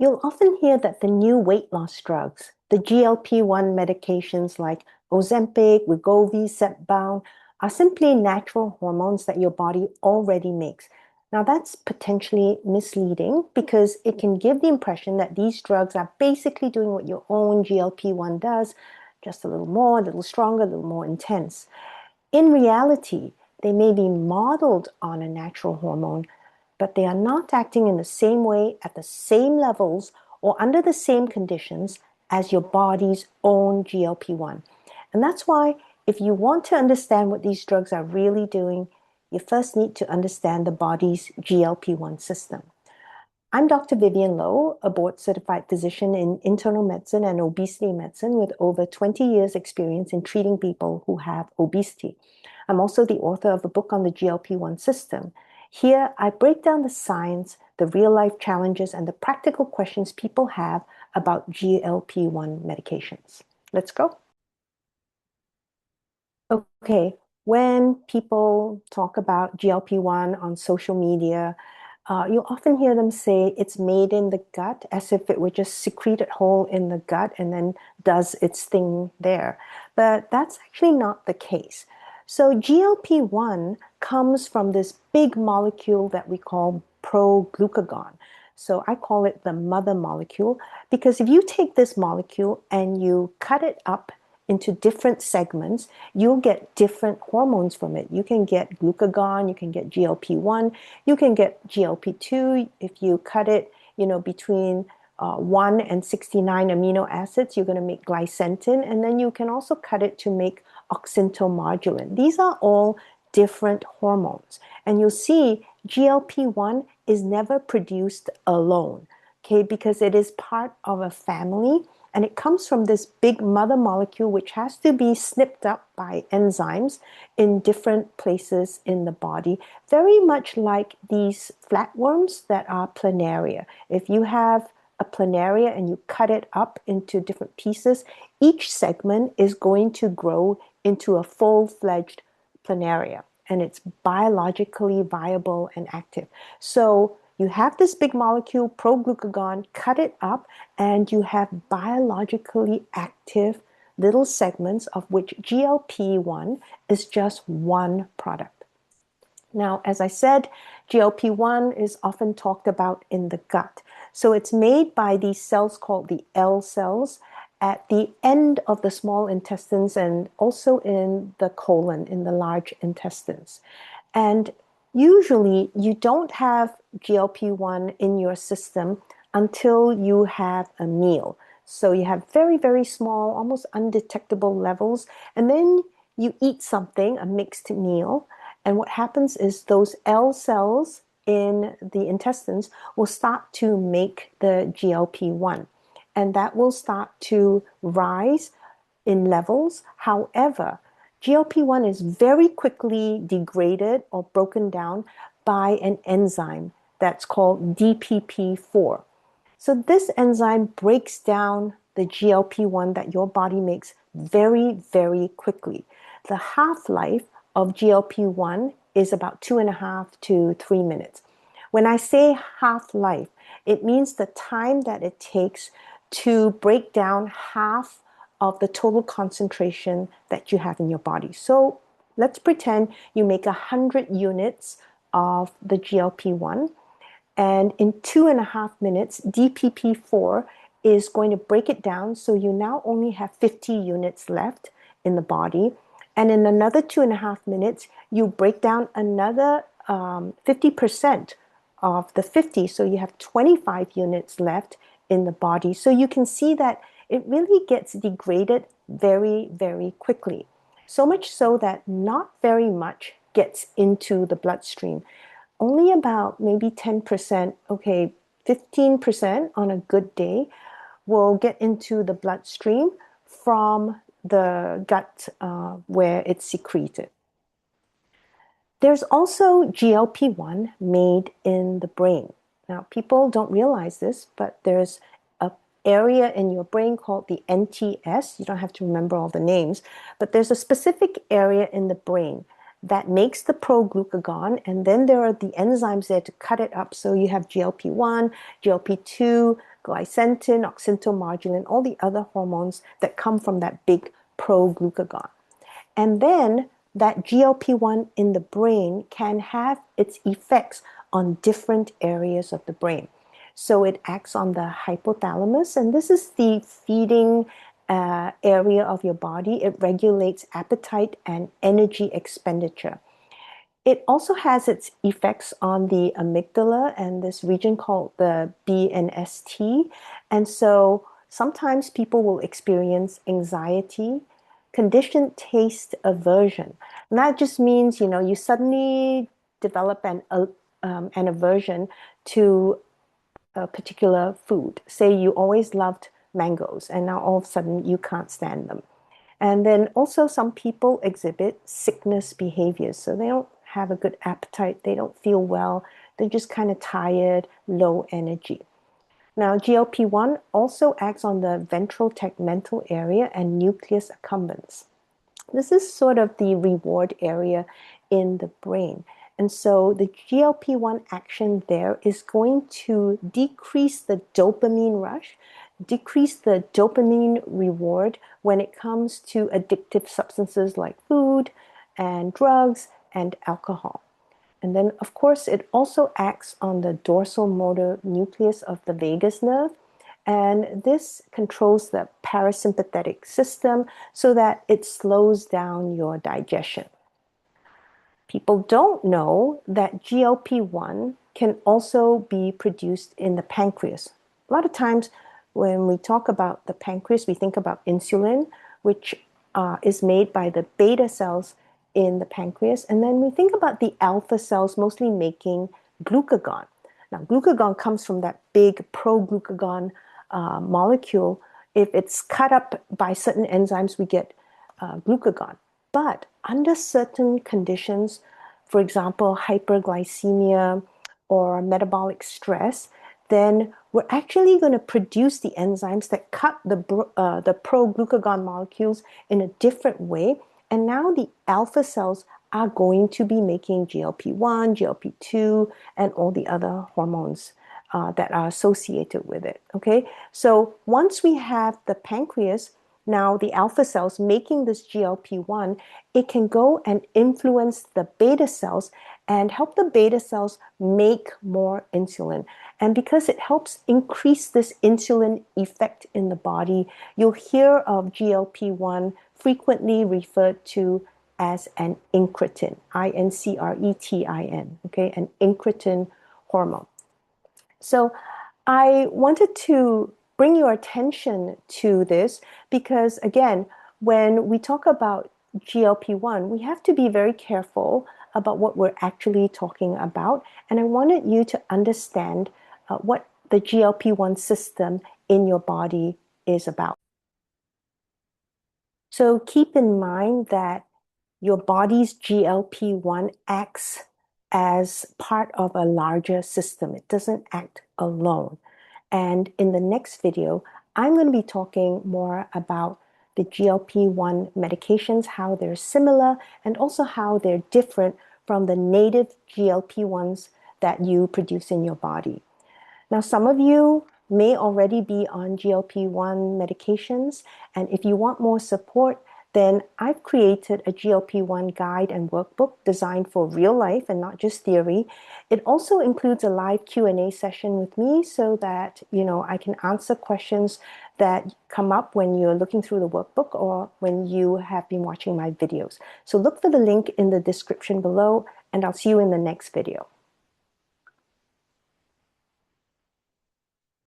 You'll often hear that the new weight loss drugs, the GLP-1 medications like Ozempic, Wegovy, Zepbound, are simply natural hormones that your body already makes. Now, that's potentially misleading because it can give the impression that these drugs are basically doing what your own GLP-1 does, just a little more, a little stronger, a little more intense. In reality, they may be modeled on a natural hormone, but they are not acting in the same way at the same levels or under the same conditions as your body's own GLP-1. And that's why if you want to understand what these drugs are really doing, you first need to understand the body's GLP-1 system. I'm Dr. Vivian Lowe, a board certified physician in internal medicine and obesity medicine with over 20 years experience in treating people who have obesity. I'm also the author of a book on the GLP-1 system. Here, I break down the science, the real-life challenges, and the practical questions people have about GLP-1 medications. Let's go. Okay, when people talk about GLP-1 on social media, you often hear them say it's made in the gut as if it were just secreted whole in the gut and then does its thing there. But that's actually not the case. So GLP-1 comes from this big molecule that we call proglucagon. So I call it the mother molecule because if you take this molecule and you cut it up into different segments, you'll get different hormones from it. You can get glucagon, you can get GLP-1, you can get GLP-2. If you cut it, between 1 and 69 amino acids, you're going to make glycentin, and then you can also cut it to make oxyntomodulin. These are all different hormones. And you'll see GLP-1 is never produced alone, okay, because it is part of a family. And it comes from this big mother molecule, which has to be snipped up by enzymes in different places in the body, very much like these flatworms that are planaria. If you have a planaria and you cut it up into different pieces, each segment is going to grow into a full-fledged planaria, and it's biologically viable and active. So you have this big molecule, proglucagon, cut it up, and you have biologically active little segments of which GLP-1 is just one product. Now, as I said, GLP-1 is often talked about in the gut. So it's made by these cells called the L cells at the end of the small intestines and also in the colon, in the large intestines. And usually you don't have GLP-1 in your system until you have a meal. So you have very, very small, almost undetectable levels, and then you eat something, a mixed meal, and what happens is those L cells in the intestines will start to make the GLP-1, and that will start to rise in levels. However, GLP-1 is very quickly degraded or broken down by an enzyme that's called DPP-4. So this enzyme breaks down the GLP-1 that your body makes very, very quickly. The half-life of GLP-1 is about 2.5 to 3 minutes. When I say half-life, it means the time that it takes to break down half of the total concentration that you have in your body. So let's pretend you make 100 units of the GLP-1, and in 2.5 minutes, DPP-4 is going to break it down. So you now only have 50 units left in the body. And in another 2.5 minutes, you break down another 50% of the 50. So you have 25 units left in the body. So you can see that it really gets degraded very, very quickly. So much so that not very much gets into the bloodstream. Only about maybe 10%, okay, 15% on a good day will get into the bloodstream from the gut where it's secreted. There's also GLP-1 made in the brain. Now, people don't realize this, but there's an area in your brain called the NTS. You don't have to remember all the names, but there's a specific area in the brain that makes the proglucagon, and then there are the enzymes there to cut it up. So you have GLP-1, GLP-2, glycentin, oxyntomodulin, all the other hormones that come from that big pro-glucagon. And then that GLP-1 in the brain can have its effects on different areas of the brain. So it acts on the hypothalamus, and this is the feeding area of your body. It regulates appetite and energy expenditure. It also has its effects on the amygdala and this region called the BNST. And so sometimes people will experience anxiety, conditioned taste aversion. And that just means, you suddenly develop an aversion to a particular food. Say you always loved mangoes and now all of a sudden you can't stand them. And then also some people exhibit sickness behaviors. So they don't have a good appetite, they don't feel well, they're just kind of tired, low energy. Now, GLP-1 also acts on the ventral tegmental area and nucleus accumbens. This is sort of the reward area in the brain. And so the GLP-1 action there is going to decrease the dopamine rush, decrease the dopamine reward when it comes to addictive substances like food and drugs and alcohol. And then, of course, it also acts on the dorsal motor nucleus of the vagus nerve. And this controls the parasympathetic system so that it slows down your digestion. People don't know that GLP-1 can also be produced in the pancreas. A lot of times when we talk about the pancreas, we think about insulin, which is made by the beta cells in the pancreas. And then we think about the alpha cells mostly making glucagon. Now, glucagon comes from that big pro-glucagon molecule. If it's cut up by certain enzymes, we get glucagon. But under certain conditions, for example, hyperglycemia or metabolic stress, then we're actually going to produce the enzymes that cut the pro-glucagon molecules in a different way. And now the alpha cells are going to be making GLP-1, GLP-2, and all the other hormones that are associated with it. Okay, so once we have the pancreas, now the alpha cells making this GLP-1, it can go and influence the beta cells and help the beta cells make more insulin. And because it helps increase this insulin effect in the body, you'll hear of GLP-1 frequently referred to as an incretin, I-N-C-R-E-T-I-N, okay, an incretin hormone. So I wanted to bring your attention to this because, again, when we talk about GLP-1, we have to be very careful about what we're actually talking about. And I wanted you to understand what the GLP-1 system in your body is about. So keep in mind that your body's GLP-1 acts as part of a larger system. It doesn't act alone. And in the next video, I'm going to be talking more about the GLP-1 medications, how they're similar, and also how they're different from the native GLP-1s that you produce in your body. Now, some of you may already be on GLP-1 medications, and if you want more support, then I've created a GLP-1 guide and workbook designed for real life and not just theory. It also includes a live Q&A session with me so that, I can answer questions that come up when you're looking through the workbook or when you have been watching my videos. So look for the link in the description below, and I'll see you in the next video.